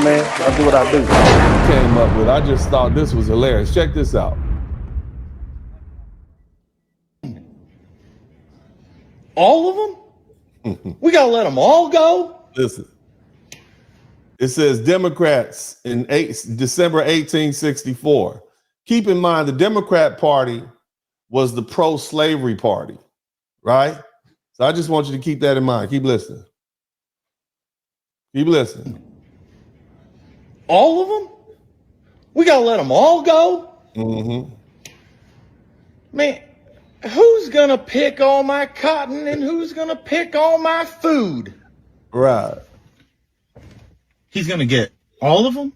man. I do what I do. Came up with. I just thought this was hilarious. Check this out. All of them? We got to let them all go? Listen. It says Democrats in December 1864. Keep in mind, the Democrat Party was the pro-slavery party, right? So I just want you to keep that in mind. Keep listening. Keep listening. All of them? We got to let them all go? Mm-hmm. Man, who's going to pick all my cotton and who's going to pick all my food? Right. He's going to get all of them?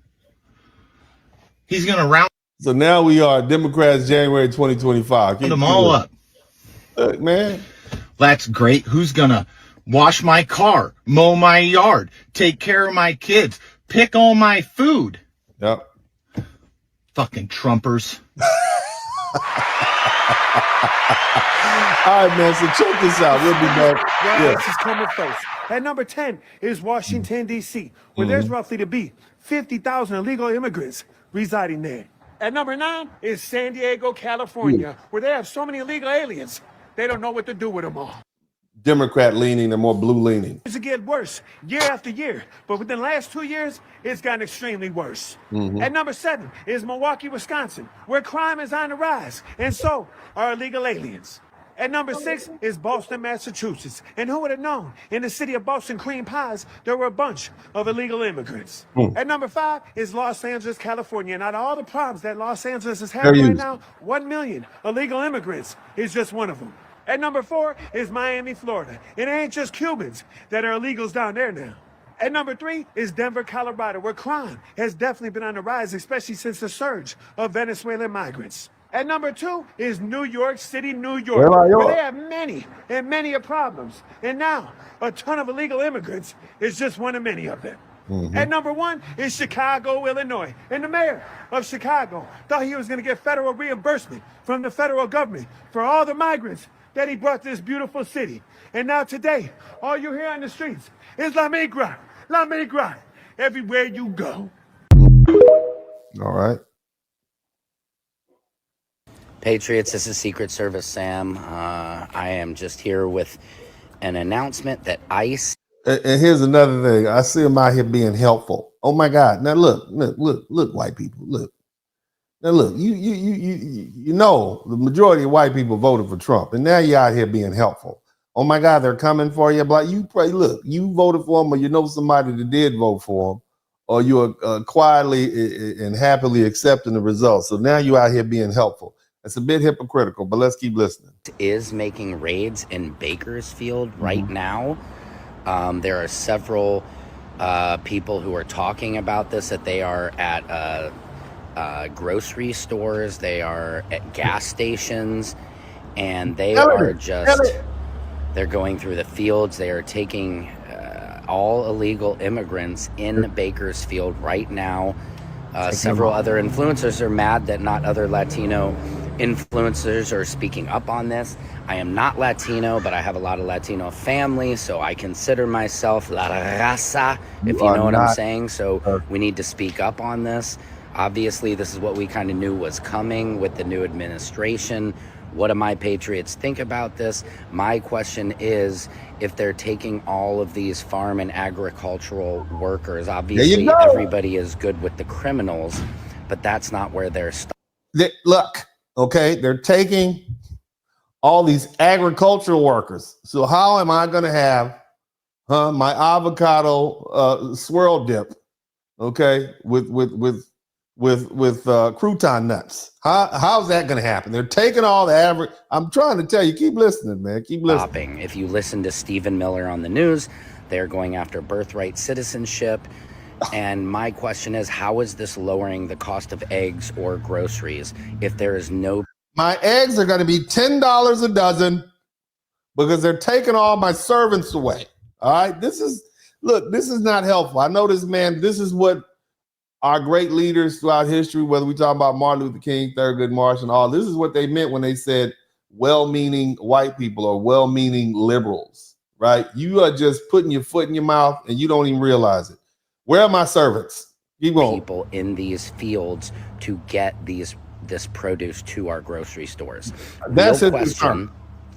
He's going to round So now we are Democrats, January 2025. them all up. Look, man. That's great. Who's going to wash my car, mow my yard, take care of my kids, pick all my food? Yep. Fucking Trumpers. All right, man. So check this out. We'll be back. This is coming first. At number 10 is Washington, D.C., where there's roughly to be 50,000 illegal immigrants residing there. At number 9 is San Diego, California, where they have so many illegal aliens, they don't know what to do with them all. Democrat leaning and more blue leaning. It's get worse year after year, but within the last 2 years, it's gotten extremely worse. At number 7 is Milwaukee, Wisconsin, where crime is on the rise, and so are illegal aliens. At number 6 is Boston, Massachusetts, and who would have known? In the city of Boston cream pies, there were a bunch of illegal immigrants. At number 5 is Los Angeles, California, and out of all the problems that Los Angeles is having right now, 1 million illegal immigrants is just one of them. At number 4 is Miami, Florida. It ain't just Cubans that are illegals down there now. At number 3 is Denver, Colorado, where crime has definitely been on the rise, especially since the surge of Venezuelan migrants. At number 2 is New York City, New York, where they have many problems. And now, a ton of illegal immigrants is just one of many of them. At number 1 is Chicago, Illinois. And the mayor of Chicago thought he was going to get federal reimbursement from the federal government for all the migrants that he brought to this beautiful city. And now today, all you hear on the streets is La Migra, everywhere you go. All right. Patriots, this is Secret Service Sam. I am just here with an announcement that ICE. And here's another thing. I see him out here being helpful. Oh my God! Now look, white people, look. Now look, you know the majority of white people voted for Trump, and now you're out here being helpful. Oh my God, they're coming for you. But you pray. Look, you voted for them, or you know somebody that did vote for them, or you're quietly and happily accepting the results. So now you're out here being helpful. It's a bit hypocritical, but let's keep listening. Is making raids in Bakersfield right now. There are several people who are talking about this, that they are at grocery stores, they are at gas stations, and they are just, they're going through the fields. They are taking all illegal immigrants in Bakersfield right now. Several other influencers are mad that not other Latino influencers are speaking up on this. I am not Latino, but I have a lot of Latino family, so I consider myself La Raza, if you know what I'm saying. So we need to speak up on this. Obviously, this is what we kind of knew was coming with the new administration. What do my Patriots think about this? My question is, if they're taking all of these farm and agricultural workers, obviously everybody is good with the criminals, but that's not where they're Look, okay, they're taking all these agricultural workers. So how am I going to have my avocado swirl dip, okay, with crouton nuts? How's that going to happen? They're taking all the average. I'm trying to tell you, keep listening, man. Keep listening. If you listen to Stephen Miller on the news, they're going after birthright citizenship. And my question is, how is this lowering the cost of eggs or groceries if there is no... My eggs are going to be $10 a dozen because they're taking all my servants away. All right? This is not helpful. I know this, man. This is what our great leaders throughout history, whether we talk about Martin Luther King, Thurgood Marshall, and all, this is what they meant when they said well-meaning white people or well-meaning liberals, right? You are just putting your foot in your mouth and you don't even realize it. Where are my servants? people in these fields to get this produce to our grocery stores. That's Real his question. concern.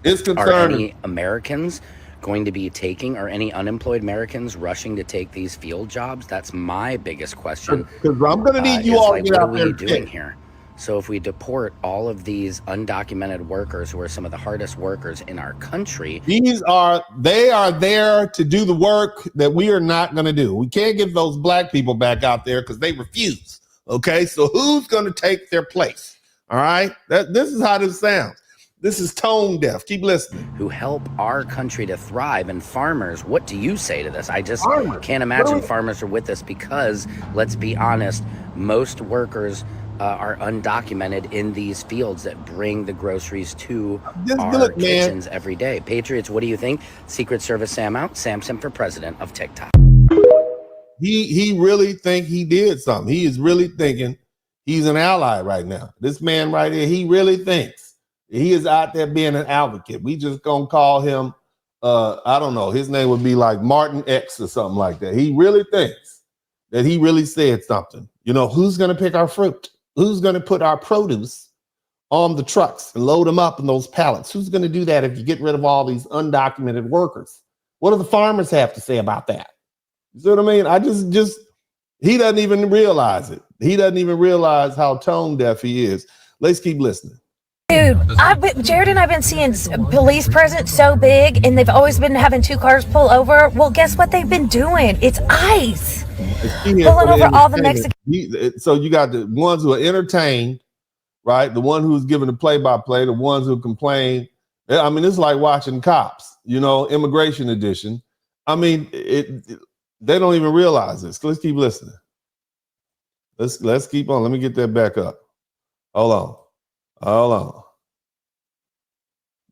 It's Are concerning. any Americans going to be taking, or any unemployed Americans rushing to take these field jobs? That's my biggest question. Because I'm going to need you all to get out there. What are we doing here? So if we deport all of these undocumented workers who are some of the hardest workers in our country, they are there to do the work that we are not going to do. We can't get those black people back out there because they refuse. Okay, so who's going to take their place? All right, this is how this sounds. This is tone deaf. Keep listening. Who help our country to thrive. And farmers, what do you say to this? I just can't imagine farmers are with this, because let's be honest, most workers are undocumented in these fields that bring the groceries to our kitchens every day. Patriots, what do you think? Secret Service Sam out. Samson for president of TikTok. He really think he did something. He is really thinking he's an ally right now. This man right here, he really thinks he is out there being an advocate. We just gonna call him, I don't know, his name would be like Martin X or something like that. He really thinks that he really said something. You know, who's gonna pick our fruit? Who's gonna put our produce on the trucks and load them up in those pallets? Who's gonna do that if you get rid of all these undocumented workers? What do the farmers have to say about that? You see what I mean? He doesn't even realize it. He doesn't even realize how tone deaf he is. Let's keep listening. Dude, Jared and I've been seeing police presence so big, and they've always been having 2 cars pull over. Well, guess what they've been doing? It's ICE. Pulling over all the Mexicans. So you got the ones who are entertained, right? The one who's giving the play-by-play, the ones who complain. I mean, it's like watching Cops, you know, Immigration Edition. I mean, they don't even realize this. Let's keep listening. Let's keep on. Let me get that back up. Hold on.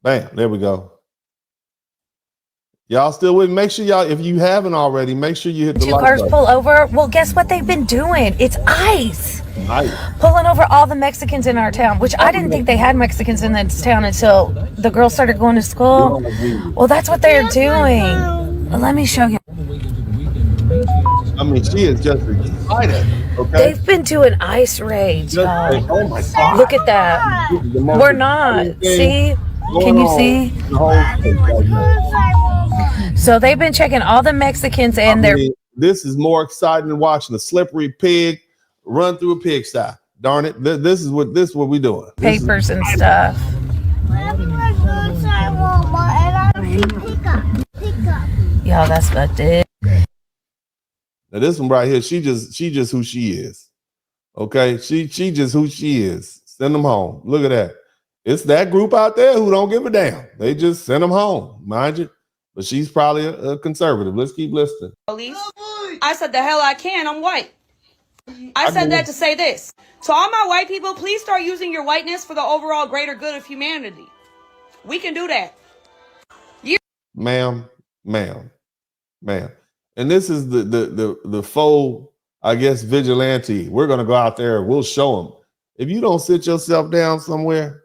Bam, there we go. Y'all still with me? Make sure y'all, if you haven't already, make sure you hit the 2 like cars button. pull over. Well, guess what they've been doing? It's ICE. Pulling over all the Mexicans in our town, which I didn't think they had Mexicans in this town until the girls started going to school. Well, that's what they're doing. Well, let me show you. I mean, she is just excited. Okay, They've been doing ICE raids, y'all. Oh my God. Look at that. We're not. See? Can you see? So they've been checking all the Mexicans, and this is more exciting than watching a slippery pig run through a pigsty. Darn it. This is what we're doing. Papers and stuff. Y'all, that's what it is. Now this one right here, she just who she is. Okay, she just who she is. Send them home. Look at that. It's that group out there who don't give a damn. They just send them home, mind you. But she's probably a conservative. Let's keep listening. Police. I said the hell I can. I'm white. I said that to say this. So all my white people, please start using your whiteness for the overall greater good of humanity. We can do that. Ma'am. And this is the faux, I guess, vigilante. We're gonna go out there and we'll show them. If you don't sit yourself down somewhere,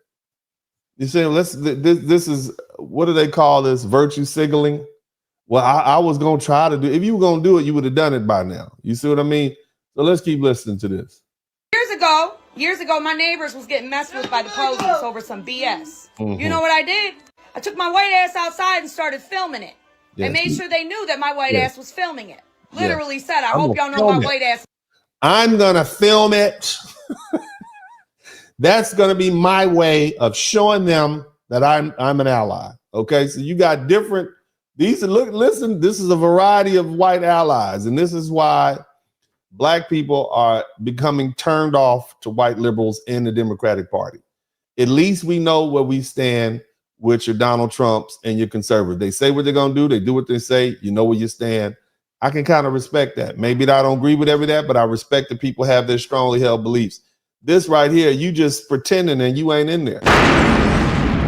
you say, this is, what do they call this? Virtue signaling. Well, I was gonna try to do, if you were gonna do it, you would have done it by now. You see what I mean? So let's keep listening to this. Years ago, my neighbors was getting messed with by the police over some BS. You know what I did? I took my white ass outside and started filming it. Yes. And made sure they knew that my white ass was filming it. Literally said, I hope y'all know my white ass. I'm gonna film it. That's gonna be my way of showing them that I'm an ally. Okay, so you got different. Listen. This is a variety of white allies, and this is why Black people are becoming turned off to white liberals in the Democratic Party. At least we know where we stand with your Donald Trumps and your conservatives. They say what they're going to do. They do what they say. You know where you stand. I can kind of respect that. Maybe I don't agree with every that, but I respect that people have their strongly held beliefs. This right here, you just pretending and you ain't in there.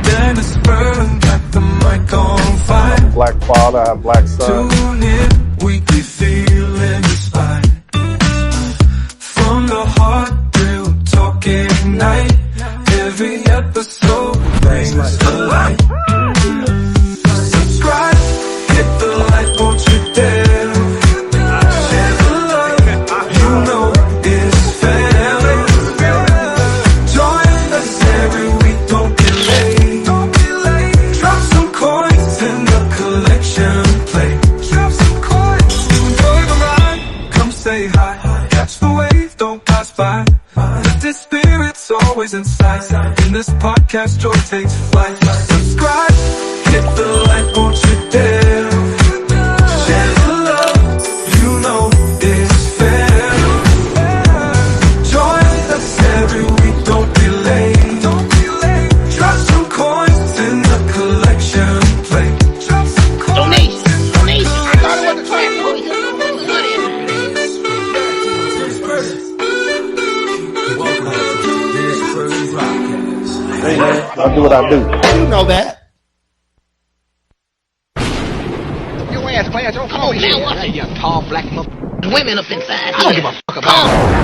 DennisSpurling got the mic on fire. Black father, I have black son. Tune in, weekly feeling inspired. From the heart, real talk ignite. Every episode brings the light. Subscribe, hit the like, won't you dare? Share the love, you know this podcast joy takes flight. Subscribe, hit the like, won't you dare. Share the love, you know it's fair. Join us every week, don't be late. Drop some coins in the collection plate. Donation. I thought it was a trap. Hey man, I'll do what I do. You know that. Your ass, class, don't come over here. You tall black women up inside. I don't give a fuck about